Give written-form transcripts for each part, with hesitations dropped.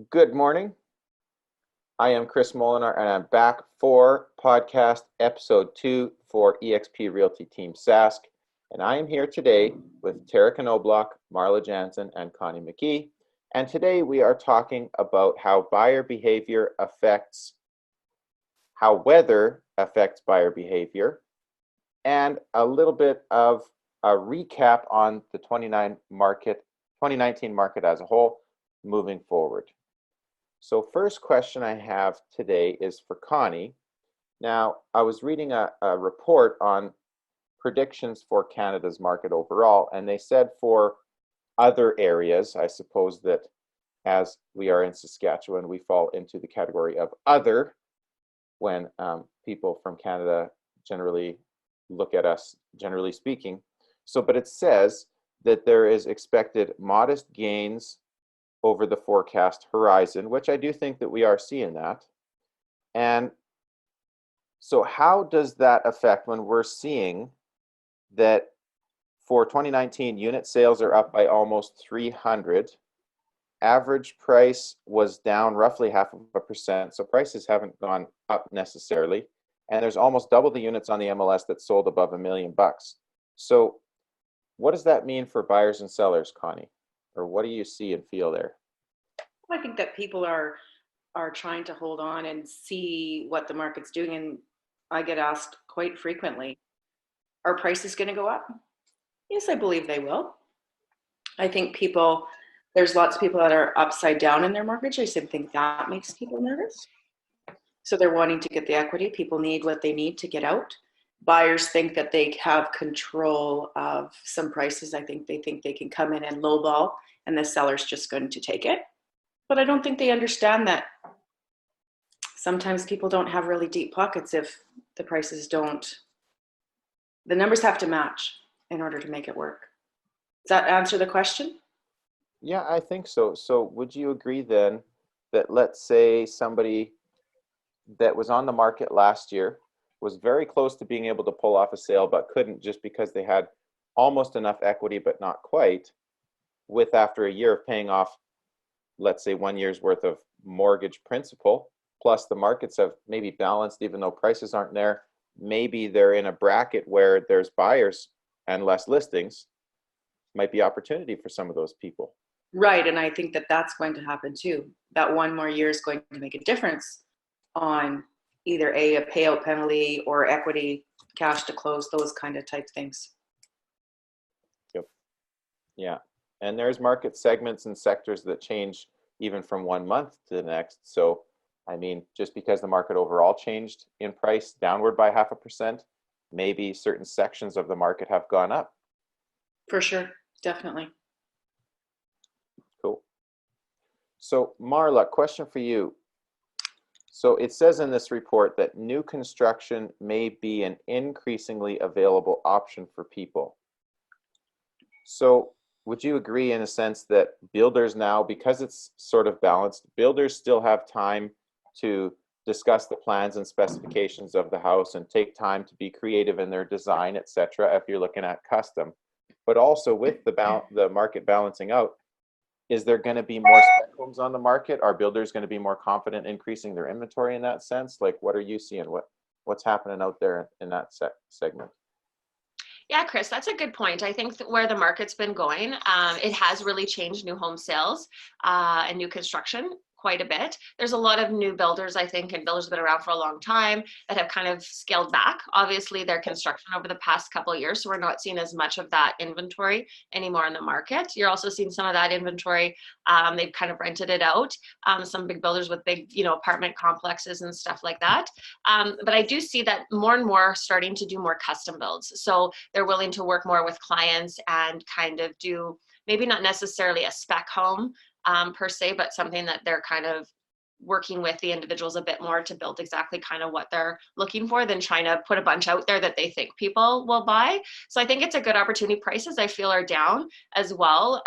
Good morning. I am Chris Molinar, and I'm back for podcast episode 2 for eXp Realty Team Sask. And I am here today with Tara Knobloch, Marla Jansen, and Connie McKee. And today we are talking about how weather affects buyer behavior, and a little bit of a recap on the 2019 market as a whole moving forward. So first question I have today is for Connie. Now, I was reading a report on predictions for Canada's market overall, and they said for other areas, I suppose that as we are in Saskatchewan, we fall into the category of other when people from Canada generally look at us, generally speaking. But it says that there is expected modest gains over the forecast horizon, which I do think that we are seeing that. And so how does that affect when we're seeing that for 2019, unit sales are up by almost 300, average price was down roughly 0.5%, so prices haven't gone up necessarily, and there's almost double the units on the MLS that sold above $1 million. So what does that mean for buyers and sellers, Connie? Or what do you see and feel there? I think that people are trying to hold on and see what the market's doing. And I get asked quite frequently, are prices going to go up? Yes, I believe they will. I think there's lots of people that are upside down in their mortgage. I think that makes people nervous. So they're wanting to get the equity. People need what they need to get out. Buyers think that they have control of some prices. I think they can come in and lowball, and the seller's just going to take it. But I don't think they understand that sometimes people don't have really deep pockets if the prices don't, the numbers have to match in order to make it work. Does that answer the question? Yeah, I think so. So would you agree then that, let's say, somebody that was on the market last year was very close to being able to pull off a sale but couldn't just because they had almost enough equity but not quite, with after a year of paying off, let's say, 1 year's worth of mortgage principal, plus the markets have maybe balanced even though prices aren't there, maybe they're in a bracket where there's buyers and less listings, might be opportunity for some of those people. Right, and I think that that's going to happen too. That 1 more year is going to make a difference on either a payout penalty or equity, cash to close, those kind of type things. Yep. Yeah. And there's market segments and sectors that change even from 1 month to the next. So, I mean, just because the market overall changed in price downward by 0.5%, maybe certain sections of the market have gone up. For sure, definitely. Cool. So, Marla, question for you. So it says in this report that new construction may be an increasingly available option for people. So would you agree in a sense that builders now, because it's sort of balanced, builders still have time to discuss the plans and specifications of the house and take time to be creative in their design, etc., if you're looking at custom, but also with the market balancing out, is there going to be more spec homes on the market? Are builders going to be more confident increasing their inventory in that sense? Like, what are you seeing? What's happening out there in that segment? Yeah, Chris, that's a good point. I think that where the market's been going, it has really changed new home sales and new construction quite a bit. There's a lot of new builders, I think, and builders that have been around for a long time that have kind of scaled back, obviously, their construction over the past couple of years. So we're not seeing as much of that inventory anymore in the market. You're also seeing some of that inventory. They've kind of rented it out. Some big builders with big, apartment complexes and stuff like that. But I do see that more and more starting to do more custom builds. So they're willing to work more with clients and kind of do maybe not necessarily a spec home per se, but something that they're kind of working with the individuals a bit more to build exactly kind of what they're looking for than trying to put a bunch out there that they think people will buy. So I think it's a good opportunity. Prices I feel are down as well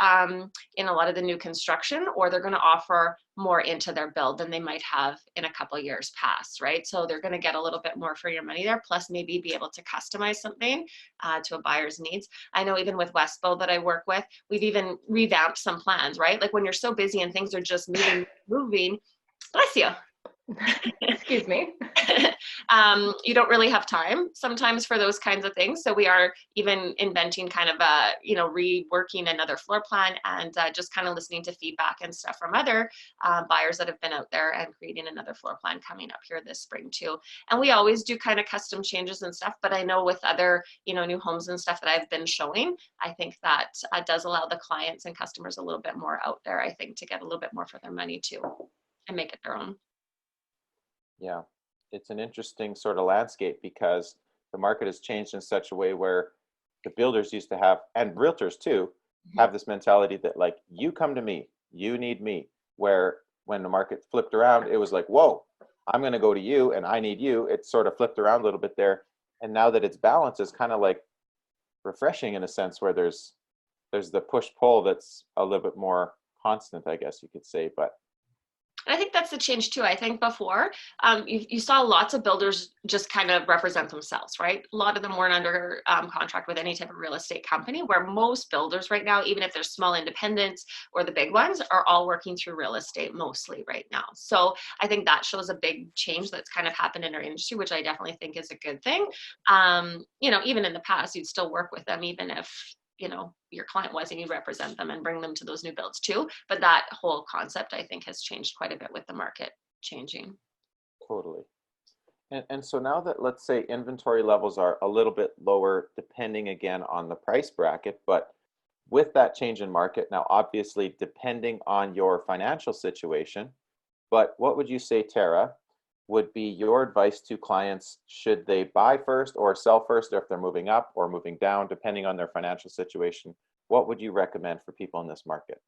in a lot of the new construction, or they're going to offer more into their build than they might have in a couple of years past, right? So they're going to get a little bit more for your money there, plus maybe be able to customize something to a buyer's needs. I know even with Westbo that I work with, we've even revamped some plans, right? Like when you're so busy and things are just moving, bless you. Excuse me. You don't really have time sometimes for those kinds of things. So we are even inventing kind of a, reworking another floor plan and just kind of listening to feedback and stuff from other buyers that have been out there and creating another floor plan coming up here this spring too. And we always do kind of custom changes and stuff, but I know with other, new homes and stuff that I've been showing, I think that does allow the clients and customers a little bit more out there, I think, to get a little bit more for their money too and make it their own. Yeah, it's an interesting sort of landscape because the market has changed in such a way where the builders used to have, and realtors too, have this mentality that like, you come to me, you need me. Where when the market flipped around, it was like, whoa, I'm going to go to you and I need you. It sort of flipped around a little bit there. And now that it's balanced, it's kind of like refreshing in a sense where there's the push pull that's a little bit more constant, I guess you could say. But And I think that's the change too. I think before you saw lots of builders just kind of represent themselves, right? A lot of them weren't under contract with any type of real estate company, where most builders right now, even if they're small independents or the big ones, are all working through real estate mostly right now. So I think that shows a big change that's kind of happened in our industry, which I definitely think is a good thing. Even in the past, you'd still work with them, even if your client was, and you represent them and bring them to those new builds too. But that whole concept, I think, has changed quite a bit with the market changing. totally. And so now that, let's say, inventory levels are a little bit lower, depending again on the price bracket, but with that change in market, now obviously depending on your financial situation, but what would you say, Tara, would be your advice to clients? Should they buy first or sell first, or if they're moving up or moving down, depending on their financial situation? What would you recommend for people in this market?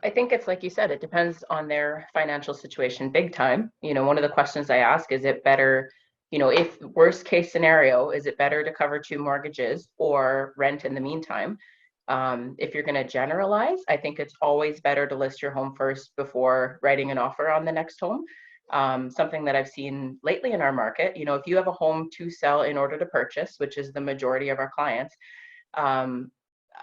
I think it's like you said, it depends on their financial situation big time. One of the questions I ask, is it better, if worst case scenario, is it better to cover 2 mortgages or rent in the meantime? If you're going to generalize, I think it's always better to list your home first before writing an offer on the next home. Something that I've seen lately in our market, if you have a home to sell in order to purchase, which is the majority of our clients,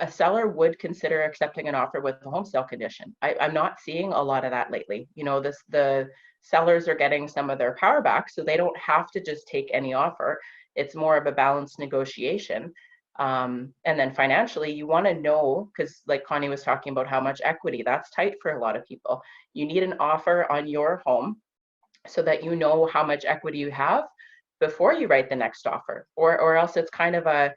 a seller would consider accepting an offer with the home sale condition. I'm not seeing a lot of that lately. The sellers are getting some of their power back, so they don't have to just take any offer. It's more of a balanced negotiation. And then financially, you want to know, because like Connie was talking about how much equity, that's tight for a lot of people. You need an offer on your home so that you know how much equity you have before you write the next offer, or else it's kind of a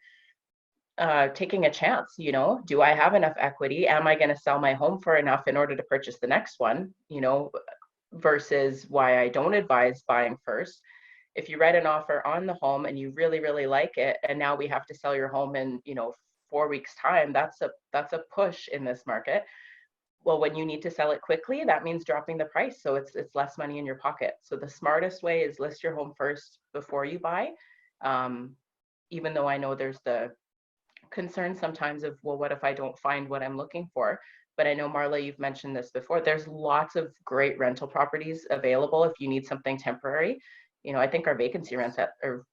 taking a chance. Do I have enough equity? Am I going to sell my home for enough in order to purchase the next one? Versus why I don't advise buying first. If you write an offer on the home and you really, really like it, and now we have to sell your home in 4 weeks time, that's a push in this market. Well, when you need to sell it quickly, that means dropping the price, so it's less money in your pocket. So the smartest way is list your home first before you buy. Even though I know there's the concern sometimes of, well, what if I don't find what I'm looking for? But I know, Marla, you've mentioned this before. There's lots of great rental properties available if you need something temporary. I think our vacancy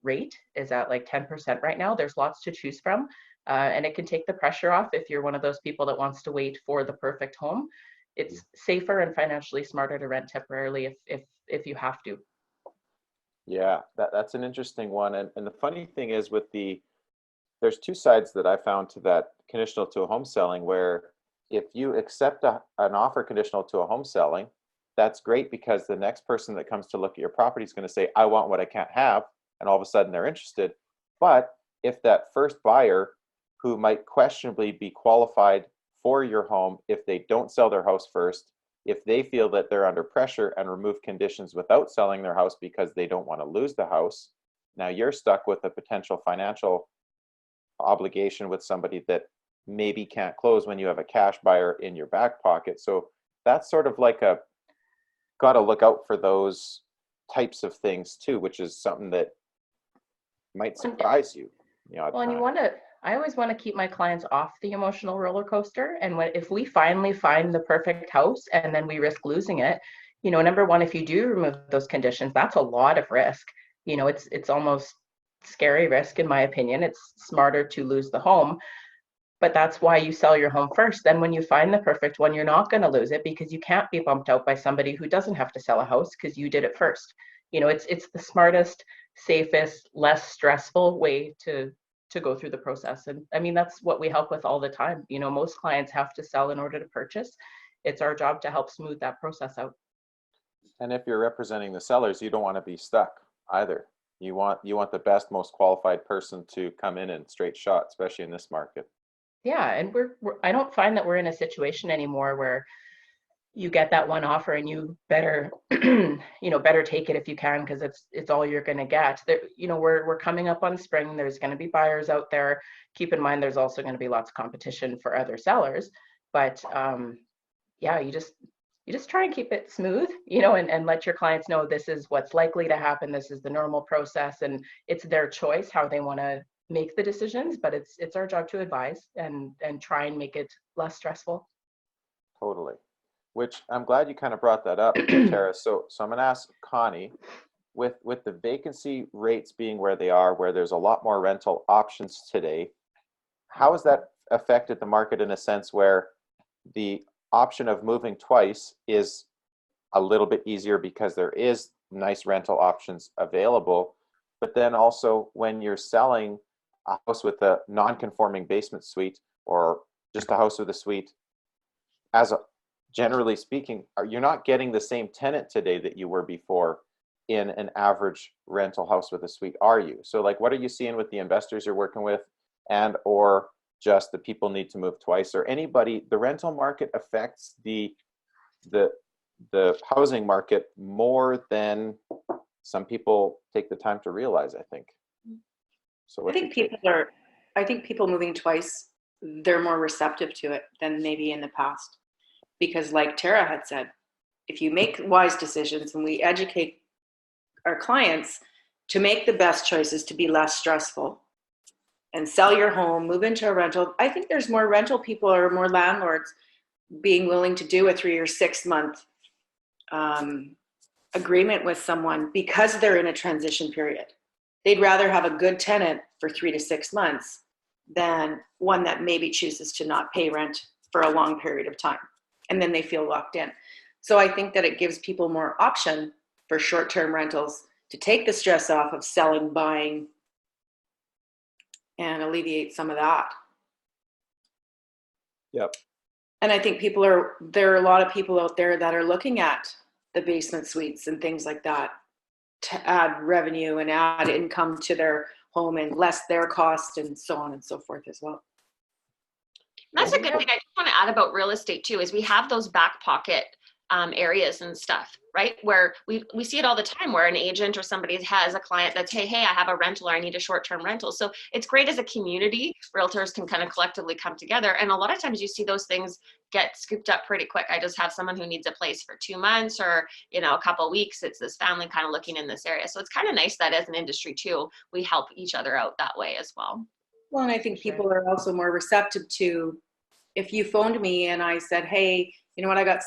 rate is at like 10% right now. There's lots to choose from. And it can take the pressure off if you're one of those people that wants to wait for the perfect home. It's safer and financially smarter to rent temporarily if you have to. Yeah, that's an interesting one. And the funny thing is there's 2 sides that I found to that conditional to a home selling, where if you accept an offer conditional to a home selling, that's great because the next person that comes to look at your property is going to say, I want what I can't have. And all of a sudden they're interested. But if that first buyer, who might questionably be qualified for your home, if they don't sell their house first, if they feel that they're under pressure and remove conditions without selling their house because they don't want to lose the house, now you're stuck with a potential financial obligation with somebody that maybe can't close when you have a cash buyer in your back pocket. So that's sort of like a got to look out for those types of things too, which is something that might surprise you. Well, and I always want to keep my clients off the emotional roller coaster. And if we finally find the perfect house and then we risk losing it, number one, if you do remove those conditions, that's a lot of risk. It's almost scary risk, in my opinion. It's smarter to lose the home. But that's why you sell your home first. Then when you find the perfect one, you're not going to lose it, because you can't be bumped out by somebody who doesn't have to sell a house because you did it first. It's the smartest, safest, less stressful way to go through the process. And I mean, that's what we help with all the time. Most clients have to sell in order to purchase. It's our job to help smooth that process out. And if you're representing the sellers, you don't want to be stuck either. You want the best, most qualified person to come in and straight shot, especially in this market. Yeah, and I don't find that we're in a situation anymore where you get that one offer and you better better take it if you can, because it's all you're going to get. We're coming up on spring. There's going to be buyers out there. Keep in mind there's also going to be lots of competition for other sellers, but yeah, you just try and keep it smooth, and let your clients know this is what's likely to happen. This is the normal process, and it's their choice how they want to make the decisions, but it's our job to advise and try and make it less stressful. Totally. Which I'm glad you kind of brought that up, Tara. So I'm going to ask Connie, with the vacancy rates being where they are, where there's a lot more rental options today, how has that affected the market in a sense where the option of moving twice is a little bit easier because there is nice rental options available, but then also when you're selling a house with a non-conforming basement suite or just a house with a suite, generally speaking, you're not getting the same tenant today that you were before in an average rental house with a suite, are you? So like, what are you seeing with the investors you're working with, and or just the people need to move twice, or anybody? The rental market affects the housing market more than some people take the time to realize, I think. So I think people moving twice, they're more receptive to it than maybe in the past. Because like Tara had said, if you make wise decisions and we educate our clients to make the best choices to be less stressful and sell your home, move into a rental, I think there's more rental people or more landlords being willing to do a 3 or 6 month agreement with someone because they're in a transition period. They'd rather have a good tenant for 3 to 6 months than one that maybe chooses to not pay rent for a long period of time. And then they feel locked in. So I think that it gives people more option for short-term rentals to take the stress off of selling, buying, and alleviate some of that. Yep. And I think there are a lot of people out there that are looking at the basement suites and things like that to add revenue and add income to their home and less their cost and so on and so forth as well. That's a good thing. I just want to add about real estate too, is we have those back pocket areas and stuff, right? Where we see it all the time, where an agent or somebody has a client that's, hey, I have a rental, or I need a short-term rental. So it's great as a community. Realtors can kind of collectively come together. And a lot of times you see those things get scooped up pretty quick. I just have someone who needs a place for 2 months or, a couple of weeks. It's this family kind of looking in this area. So it's kind of nice that as an industry too, we help each other out that way as well. Well, and I think people are also more receptive to, if you phoned me and I said, hey, you know what, I got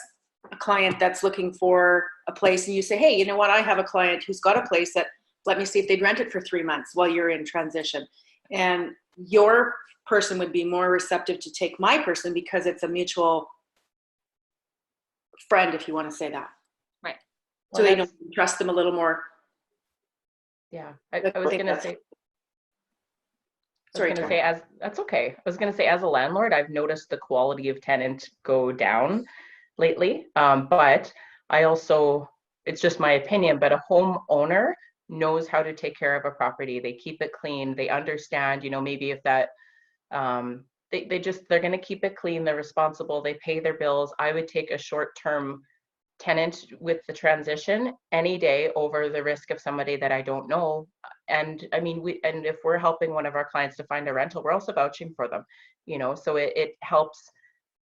a client that's looking for a place, and you say, hey, you know what, I have a client who's got a place that, let me see if they'd rent it for 3 months while you're in transition. And your person would be more receptive to take my person because it's a mutual friend, if you want to say that. Right. So they don't trust them a little more. Yeah, I was going to say, Sorry, that's okay. I was going to say, as a landlord, I've noticed the quality of tenant go down lately. But I also, it's just my opinion, but a homeowner knows how to take care of a property. They keep it clean. They understand, maybe if that, they're going to keep it clean. They're responsible. They pay their bills. I would take a short-term tenant with the transition any day over the risk of somebody that I don't know. And I mean, and if we're helping one of our clients to find a rental, we're also vouching for them, so it helps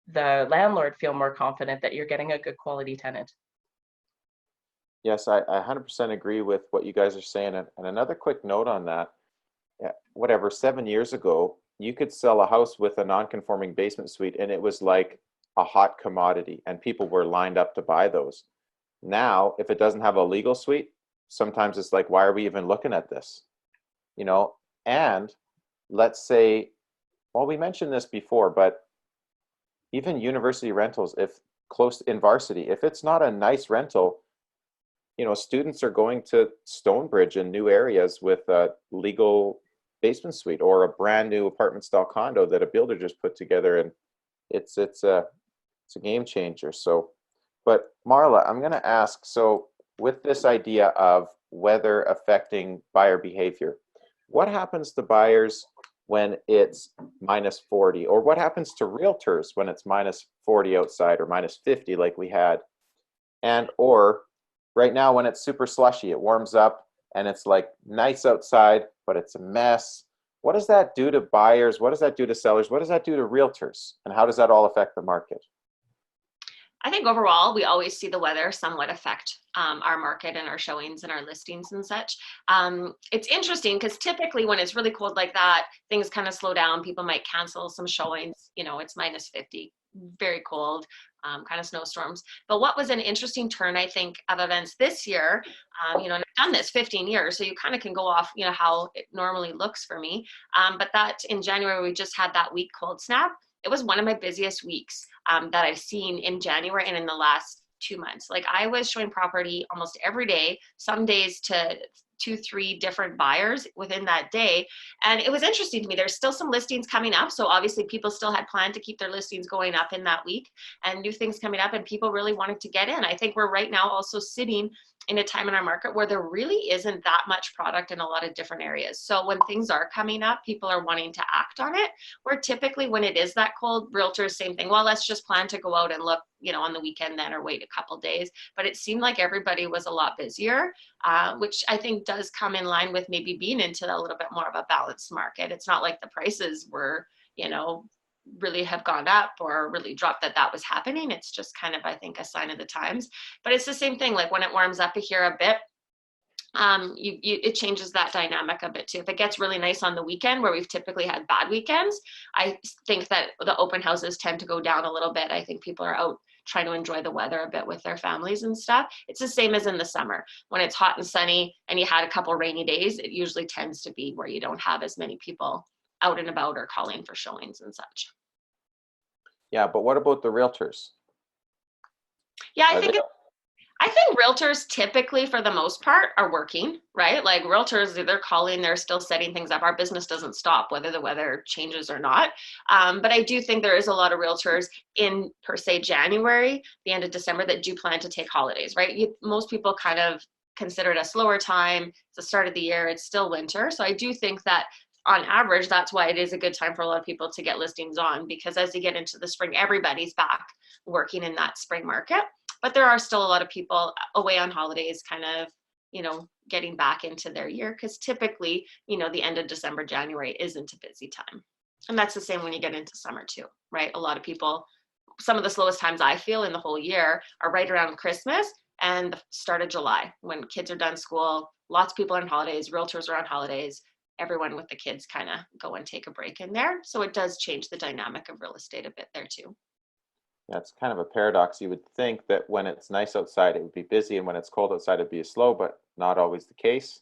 the landlord feel more confident that you're getting a good quality tenant. Yes, I 100% agree with what you guys are saying. And another quick note on that, yeah, whatever, 7 years ago, you could sell a house with a non-conforming basement suite and it was like a hot commodity and people were lined up to buy those. Now, if it doesn't have a legal suite, sometimes it's like, why are we even looking at this? You know, and let's say, well, we mentioned this before, but even university rentals, if close in varsity, if it's not a nice rental, students are going to Stonebridge in new areas with a legal basement suite or a brand new apartment style condo that a builder just put together, and it's a game changer. So, but Marla, I'm going to ask, so with this idea of weather affecting buyer behavior, what happens to buyers when it's minus 40, or what happens to realtors when it's minus 40 outside or minus 50 like we had, and or right now when it's super slushy, it warms up and it's like nice outside, but it's a mess. What does that do to buyers? What does that do to sellers? What does that do to realtors? And how does that all affect the market? I think overall, we always see the weather somewhat affect our market and our showings and our listings and such. It's interesting because typically when it's really cold like that, things kind of slow down. People might cancel some showings. It's minus 50, very cold, kind of snowstorms. But what was an interesting turn, I think, of events this year, and I've done this 15 years, so you kind of can go off, how it normally looks for me. But that in January, we just had that week cold snap. It was one of my busiest weeks that I've seen in January and in the last 2 months. Like I was showing property almost every day, some days to 2-3 different buyers within that day. And it was interesting to me. There's still some listings coming up. So obviously people still had planned to keep their listings going up in that week and new things coming up, and people really wanted to get in. I think we're right now also sitting in a time in our market where there really isn't that much product in a lot of different areas. So when things are coming up, people are wanting to act on it. Where typically when it is that cold, realtors, same thing. Well, let's just plan to go out and look, on the weekend then, or wait a couple days. But it seemed like everybody was a lot busier, which I think does come in line with maybe being into a little bit more of a balanced market. It's not like the prices were, really have gone up or really dropped that was happening. It's just kind of, I think, a sign of the times. But it's the same thing, like when it warms up here a bit, it changes that dynamic a bit too. If it gets really nice on the weekend, where we've typically had bad weekends, I think that the open houses tend to go down a little bit. I think people are out trying to enjoy the weather a bit with their families and stuff. It's the same as in the summer. When it's hot and sunny and you had a couple rainy days, it usually tends to be where you don't have as many people out and about or calling for showings and such. Yeah, but what about the realtors? Yeah, I think realtors typically, for the most part, are working, right? Like realtors, they're calling, they're still setting things up. Our business doesn't stop whether the weather changes or not. But I do think there is a lot of realtors in, per se, January, the end of December, that do plan to take holidays, right? Most people kind of consider it a slower time. It's the start of the year. It's still winter. So I do think that on average, that's why it is a good time for a lot of people to get listings on, because as you get into the spring, everybody's back working in that spring market. But there are still a lot of people away on holidays, kind of, getting back into their year, because typically, the end of December, January isn't a busy time. And that's the same when you get into summer too, right? A lot of people, some of the slowest times I feel in the whole year are right around Christmas and the start of July, when kids are done school, lots of people are on holidays, realtors are on holidays, everyone with the kids kind of go and take a break in there. So it does change the dynamic of real estate a bit there too. Yeah, it's kind of a paradox. You would think that when it's nice outside, it would be busy, and when it's cold outside, it'd be slow, but not always the case.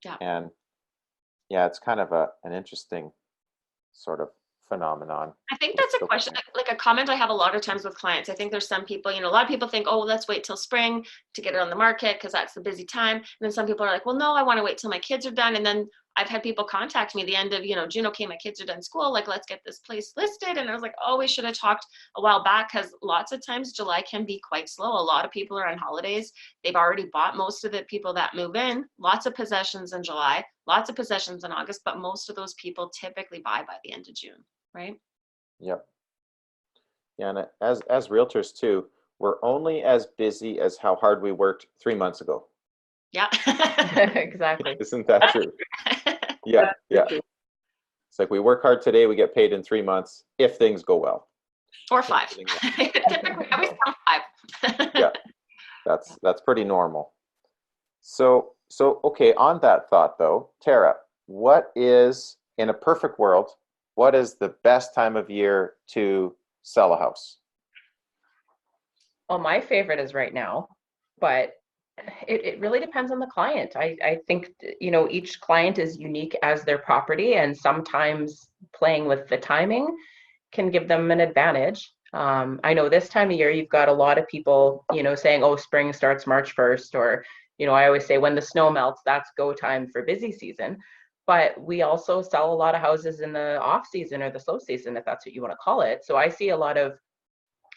Yeah. And yeah, it's kind of an interesting sort of phenomenon. I think that's a question, like a comment I have a lot of times with clients. I think there's some people, a lot of people think, oh, let's wait till spring to get it on the market because that's the busy time. And then some people are like, well, no, I want to wait till my kids are done. And then I've had people contact me the end of, June, okay, my kids are done school, like, let's get this place listed. And I was like, oh, we should have talked a while back, because lots of times July can be quite slow. A lot of people are on holidays. They've already bought, most of the people that move in, lots of possessions in July, lots of possessions in August, but most of those people typically buy by the end of June, right? Yep. Yeah, and as realtors too, we're only as busy as how hard we worked 3 months ago. Yeah. Exactly. Isn't that true? Yeah, yeah. It's like we work hard today, we get paid in 3 months if things go well. Or 5. Typically, always 5. Yeah, that's pretty normal. So okay, on that thought though, Tara, what is, in a perfect world, what is the best time of year to sell a house? Well, my favorite is right now, but it really depends on the client. I think, each client is unique as their property, and sometimes playing with the timing can give them an advantage. I know this time of year, you've got a lot of people, saying, oh, spring starts March 1st, or, I always say when the snow melts, that's go time for busy season. But we also sell a lot of houses in the off season or the slow season, if that's what you want to call it. So I see a lot of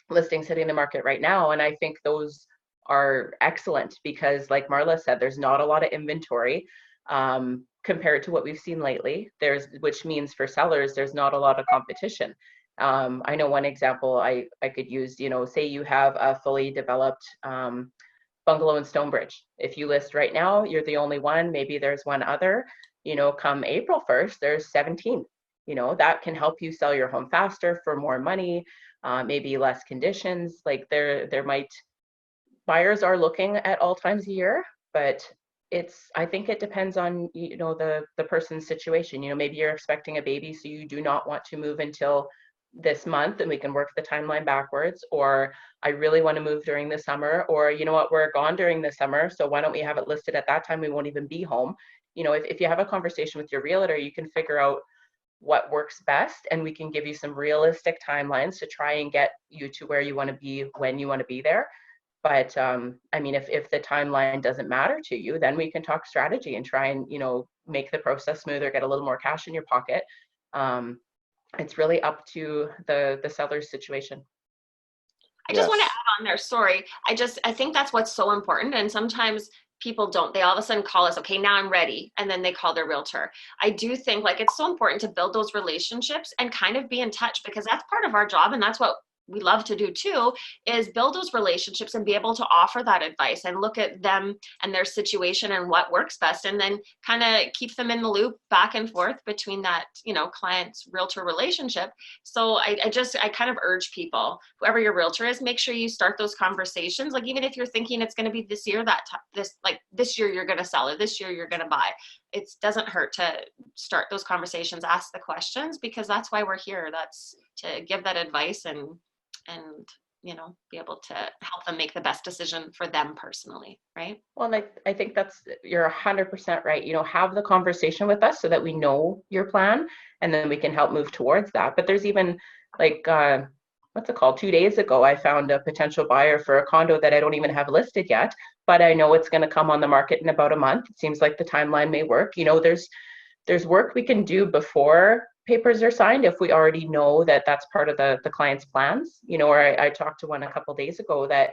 listings hitting the market right now. And I think those are excellent because, like Marla said, there's not a lot of inventory compared to what we've seen lately. Which means for sellers, there's not a lot of competition. I know one example I could use, say you have a fully developed bungalow in Stonebridge. If you list right now, you're the only one, maybe there's one other, come April 1st, there's 17. That can help you sell your home faster for more money, maybe less conditions. Like there might, buyers are looking at all times of year, but I think it depends on, the person's situation. Maybe you're expecting a baby, so you do not want to move until this month and we can work the timeline backwards, or I really want to move during the summer, or you know what, we're gone during the summer, so why don't we have it listed at that time, we won't even be home. If you have a conversation with your realtor, you can figure out what works best, and we can give you some realistic timelines to try and get you to where you want to be when you want to be there. But I mean, if the timeline doesn't matter to you, then we can talk strategy and try and, make the process smoother, get a little more cash in your pocket. It's really up to the seller's situation. I just want to Yes. add on there, sorry. I think that's what's so important. And sometimes people don't, they all of a sudden call us, okay, now I'm ready. And then they call their realtor. I do think like it's so important to build those relationships and kind of be in touch, because that's part of our job. And that's what we love to do too, is build those relationships and be able to offer that advice and look at them and their situation and what works best, and then kind of keep them in the loop back and forth between that, client's realtor relationship. So I kind of urge people, whoever your realtor is, make sure you start those conversations. Like, even if you're thinking it's going to be this year, this year you're going to sell, or this year you're going to buy, it doesn't hurt to start those conversations, ask the questions, because that's why we're here. That's to give that advice and be able to help them make the best decision for them personally, right? Well, and I think you're 100% right. Have the conversation with us so that we know your plan, and then we can help move towards that. But there's even like, what's it called? 2 days ago, I found a potential buyer for a condo that I don't even have listed yet, but I know it's going to come on the market in about a month. It seems like the timeline may work. There's work we can do before papers are signed if we already know that that's part of the client's plans. Or I talked to one a couple of days ago that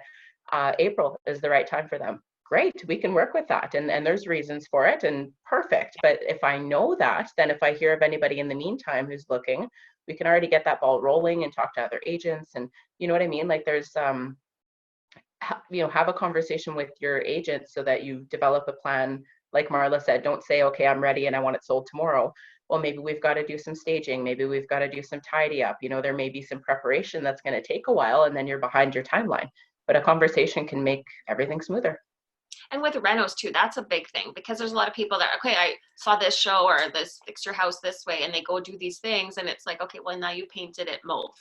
April is the right time for them. Great, we can work with that, and there's reasons for it, and perfect. But if I know that, then if I hear of anybody in the meantime who's looking, we can already get that ball rolling and talk to other agents, and you know what I mean? Like there's have a conversation with your agent so that you develop a plan. Like Marla said, don't say, okay, I'm ready and I want it sold tomorrow. Well, maybe we've got to do some staging. Maybe we've got to do some tidy up. There may be some preparation that's going to take a while, and then you're behind your timeline. But a conversation can make everything smoother. And with renos too, that's a big thing, because there's a lot of people that, okay, I saw this show or this fix your house this way, and they go do these things, and it's like, okay, well, now you painted it mauve.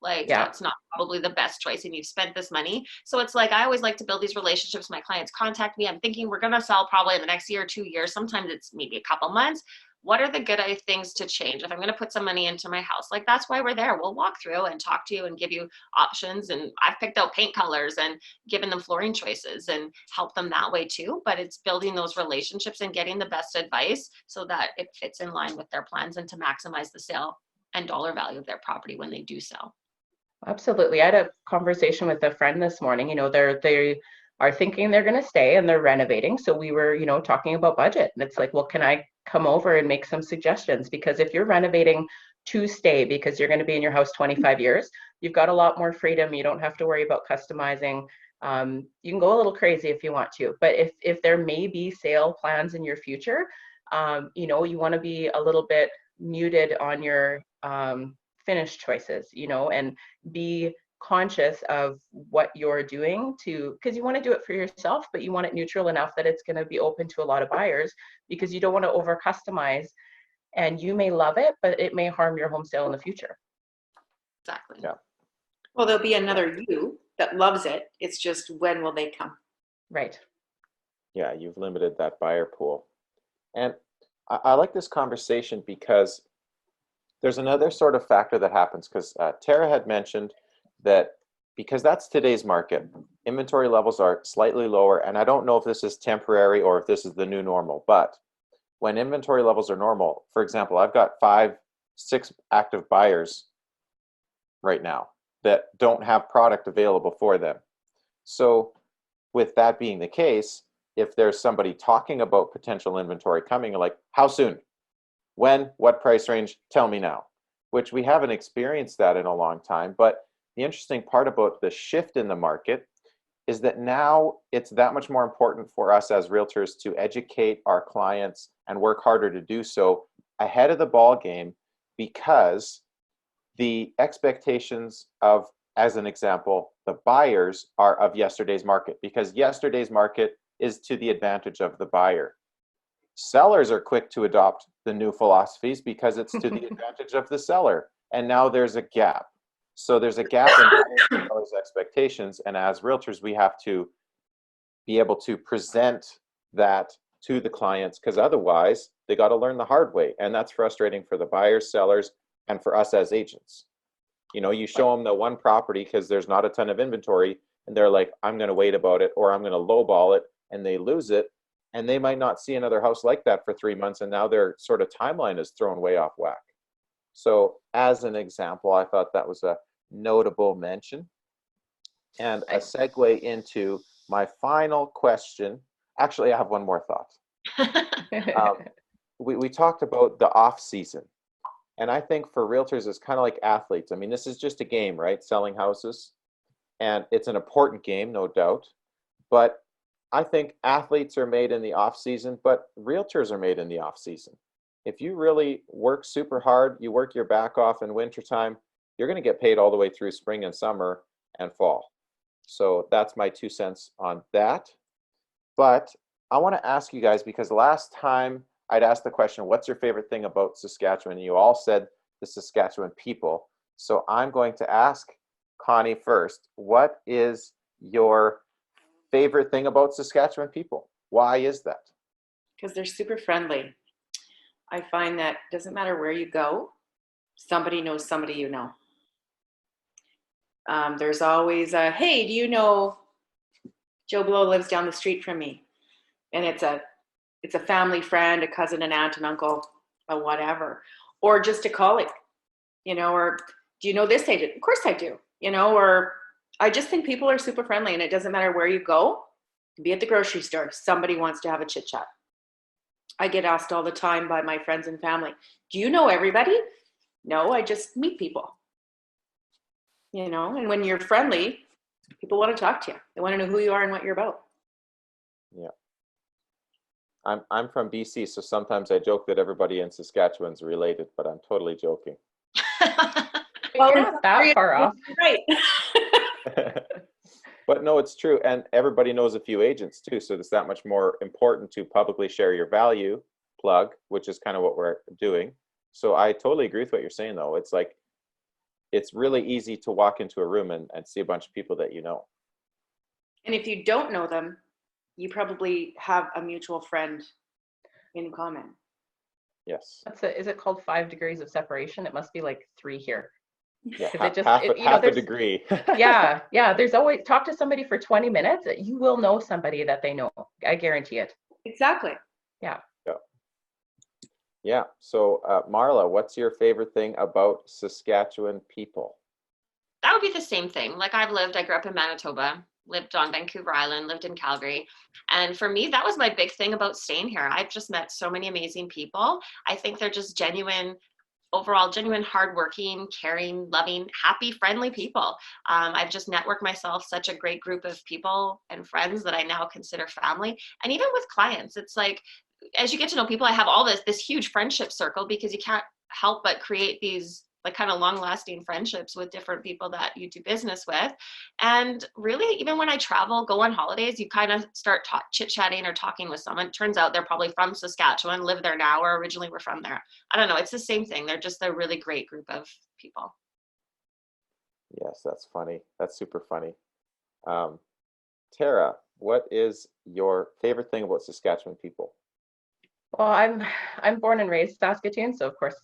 Like, Yeah. that's not probably the best choice, and you've spent this money. So it's like, I always like to build these relationships. My clients contact me. I'm thinking we're going to sell probably in the next year or 2 years. Sometimes it's maybe a couple months. What are the good things to change if I'm going to put some money into my house? Like, that's why we're there. We'll walk through and talk to you and give you options. And I've picked out paint colors and given them flooring choices and help them that way too. But it's building those relationships and getting the best advice so that it fits in line with their plans and to maximize the sale and dollar value of their property when they do sell. Absolutely. I had a conversation with a friend this morning. They are thinking they're going to stay and they're renovating. So we were, talking about budget. And it's like, well, can I come over and make some suggestions? Because if you're renovating to stay because you're going to be in your house 25 years, you've got a lot more freedom. You don't have to worry about customizing. You can go a little crazy if you want to. But if there may be sale plans in your future, you want to be a little bit muted on your finished choices, and be conscious of what you're doing because you want to do it for yourself, but you want it neutral enough that it's going to be open to a lot of buyers, because you don't want to over customize, and you may love it, but it may harm your home sale in the future. Exactly. Yeah. Well, there'll be another you that loves it. It's just, when will they come? Right. Yeah, you've limited that buyer pool. And I like this conversation because there's another sort of factor that happens, because Tara had mentioned that because that's today's market, inventory levels are slightly lower. And I don't know if this is temporary or if this is the new normal, but when inventory levels are normal, for example, I've got 5, 6 active buyers right now that don't have product available for them. So with that being the case, if there's somebody talking about potential inventory coming, like, how soon? When? What price range? Tell me now. Which we haven't experienced that in a long time. But the interesting part about the shift in the market is that now it's that much more important for us as realtors to educate our clients and work harder to do so ahead of the ball game, because the expectations of, as an example, the buyers are of yesterday's market, because yesterday's market is to the advantage of the buyer. Sellers are quick to adopt the new philosophies because it's to the advantage of the seller. And now there's a gap. So there's a gap in sellers' expectations. And as realtors, we have to be able to present that to the clients, because otherwise they got to learn the hard way. And that's frustrating for the buyers, sellers, and for us as agents. You know, you show them the one property because there's not a ton of inventory, and they're like, I'm going to wait about it, or I'm going to lowball it, and they lose it. And they might not see another house like that for 3 months, and now their sort of timeline is thrown way off whack. So as an example, I thought that was a notable mention. And a segue into my final question. Actually, I have one more thought. We talked about the off season. And I think for realtors, it's kind of like athletes. I mean, this is just a game, right? Selling houses. And it's an important game, no doubt. But I think athletes are made in the off season, but realtors are made in the off season. If you really work super hard, you work your back off in wintertime, you're going to get paid all the way through spring and summer and fall. So that's my 2 cents on that. But I want to ask you guys, because last time I'd asked the question, what's your favorite thing about Saskatchewan? And you all said the Saskatchewan people. So I'm going to ask Connie first, what is your favorite thing about Saskatchewan people? Why is that? Because they're super friendly. I find that doesn't matter where you go, somebody knows somebody you know. There's always a, hey, do you know Joe Blow lives down the street from me? And it's a family friend, a cousin, an aunt, an uncle, a whatever. Or just a colleague, you know, or do you know this agent? Of course I do, you know, or I just think people are super friendly, and it doesn't matter where you go. Be at the grocery store, somebody wants to have a chit chat. I get asked all the time by my friends and family, do you know everybody? No, I just meet people. You know, and when you're friendly, people want to talk to you. They want to know who you are and what you're about. Yeah. I'm from BC, so sometimes I joke that everybody in Saskatchewan's related, but I'm totally joking. Well, you're not that far off. Right. But no, it's true. And everybody knows a few agents too. So it's that much more important to publicly share your value, plug, which is kind of what we're doing. So I totally agree with what you're saying, though. It's like, it's really easy to walk into a room and see a bunch of people that you know. And if you don't know them, you probably have a mutual friend in common. Yes. Is it called 5 degrees of separation? It must be like 3 here. Yeah, Half a degree. yeah. There's always, talk to somebody for 20 minutes. You will know somebody that they know. I guarantee it. Exactly. Yeah. Yeah. So, Marla, what's your favorite thing about Saskatchewan people? That would be the same thing. Like I grew up in Manitoba, lived on Vancouver Island, lived in Calgary. And for me, that was my big thing about staying here. I've just met so many amazing people. I think they're just genuine, hardworking, caring, loving, happy, friendly people. I've just networked myself such a great group of people and friends that I now consider family. And even with clients, it's like, as you get to know people, I have all this huge friendship circle, because you can't help but create these like kind of long lasting friendships with different people that you do business with. And really, even when I travel, go on holidays, you kind of start chit chatting or talking with someone. It turns out they're probably from Saskatchewan, live there now, or originally were from there. I don't know. It's the same thing. They're just a really great group of people. Yes, that's funny. That's super funny. Tara, what is your favorite thing about Saskatchewan people? Well, I'm born and raised Saskatoon, so of course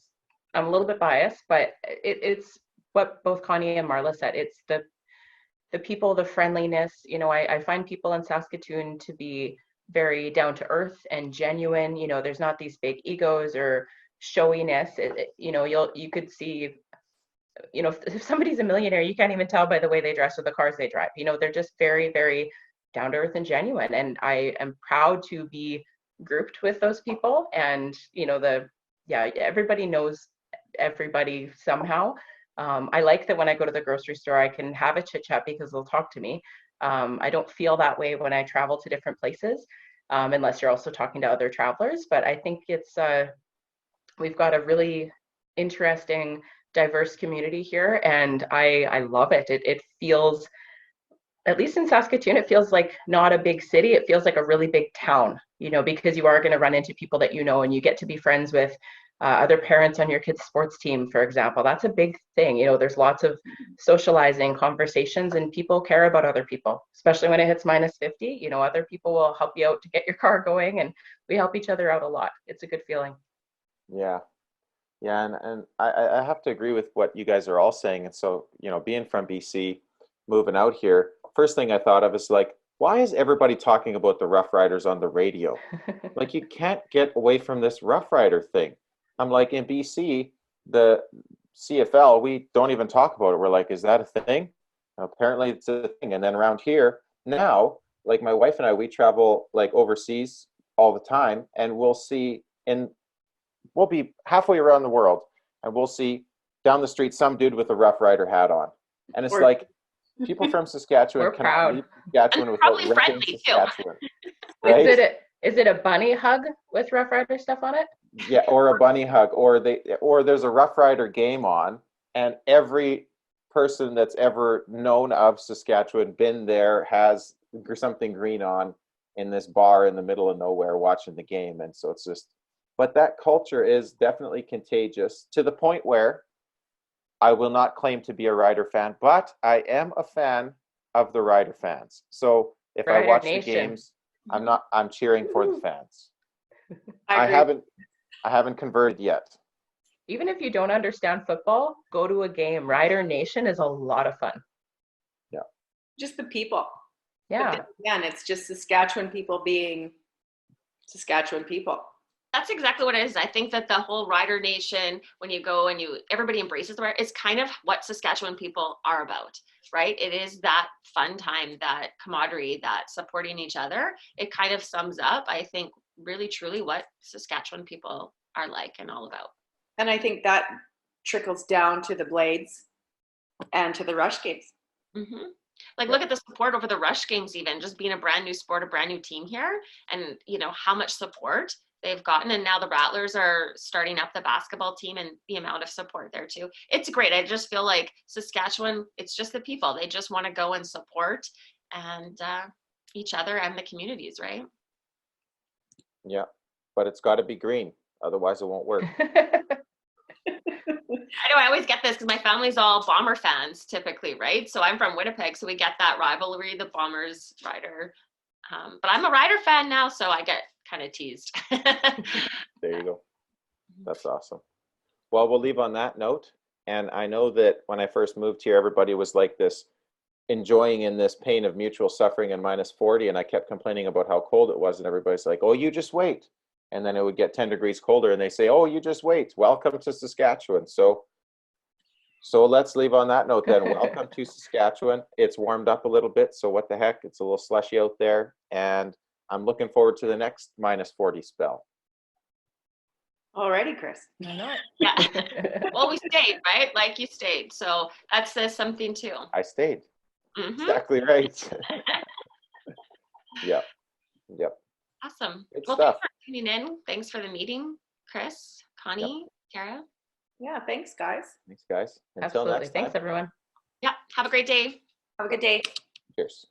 I'm a little bit biased, but it's what both Connie and Marla said. It's the people, the friendliness. You know, I find people in Saskatoon to be very down to earth and genuine. You know, there's not these big egos or showiness. You know, you could see, you know, if somebody's a millionaire, you can't even tell by the way they dress or the cars they drive. You know, they're just very, very down to earth and genuine. And I am proud to be grouped with those people. And, you know, everybody knows everybody somehow. I like that when I go to the grocery store, I can have a chit chat because they'll talk to me. I don't feel that way when I travel to different places, unless you're also talking to other travelers. But I think we've got a really interesting, diverse community here, and I love it. It feels, at least in Saskatoon, it feels like not a big city. It feels like a really big town, you know, because you are going to run into people that you know, and you get to be friends with other parents on your kids' sports team, for example. That's a big thing. You know, there's lots of socializing, conversations, and people care about other people, especially when it hits -50. You know, other people will help you out to get your car going, and we help each other out a lot. It's a good feeling. Yeah. Yeah, and I have to agree with what you guys are all saying. And so, you know, being from BC, moving out here, first thing I thought of is like, why is everybody talking about the Rough Riders on the radio? Like, you can't get away from this Rough Rider thing. I'm like, in BC, the CFL, we don't even talk about it. We're like, is that a thing? Apparently it's a thing. And then around here, now, like my wife and I, we travel like overseas all the time, and we'll be halfway around the world and we'll see down the street some dude with a Rough Rider hat on. And it's like, people from Saskatchewan We're cannot proud. leave Saskatchewan And without probably repping friendly too. Saskatchewan. Right? Is it a bunny hug with Rough Rider stuff on it? Yeah, or a bunny hug, or there's a Rough Rider game on, and every person that's ever known of Saskatchewan, been there, has something green on in this bar in the middle of nowhere watching the game. And so it's just, but that culture is definitely contagious to the point where I will not claim to be a Rider fan, but I am a fan of the Rider fans. So if I Rider watch the Nation. games, I'm cheering for the fans. I agree. I haven't converted yet. Even if you don't understand football, go to a game. Rider Nation is a lot of fun. Yeah. Just the people. Yeah. But then again, it's just Saskatchewan people being Saskatchewan people. That's exactly what it is. I think that the whole Rider Nation, when you go and everybody embraces the Rider, it's kind of what Saskatchewan people are about, right? It is that fun time, that camaraderie, that supporting each other. It kind of sums up, I think, really truly what Saskatchewan people are like and all about. And I think that trickles down to the Blades and to the Rush games. Mm-hmm. Like, look at the support over the Rush games, even just being a brand new sport, a brand new team here, and you know how much support they've gotten. And now the Rattlers are starting up the basketball team, and the amount of support there too. It's great. I just feel like Saskatchewan, it's just the people. They just want to go and support and each other and the communities, right? Yeah, but it's got to be green, otherwise it won't work. I know, I always get this because my family's all Bomber fans typically, right? So I'm from Winnipeg, so we get that rivalry, the Bombers Rider. But I'm a Rider fan now, so I get kind of teased. There you go. That's awesome. Well, we'll leave on that note. And I know that when I first moved here, everybody was like this, enjoying in this pain of mutual suffering and -40. And I kept complaining about how cold it was. And everybody's like, oh, you just wait. And then it would get 10 degrees colder. And they say, oh, you just wait. Welcome to Saskatchewan. So let's leave on that note then. Welcome to Saskatchewan. It's warmed up a little bit. So what the heck? It's a little slushy out there. And I'm looking forward to the next -40 spell. Alrighty, Chris. I know. Yeah. Well, we stayed, right? Like you stayed. So that says something too. I stayed. Mm-hmm. Exactly right. Yep. Awesome. Good Well, stuff. thanks for tuning in. Thanks for the meeting, Chris, Connie, Tara. Yeah, thanks, guys. Thanks, guys. Until Absolutely. next time. Thanks, everyone. Yeah, have a great day. Have a good day. Cheers.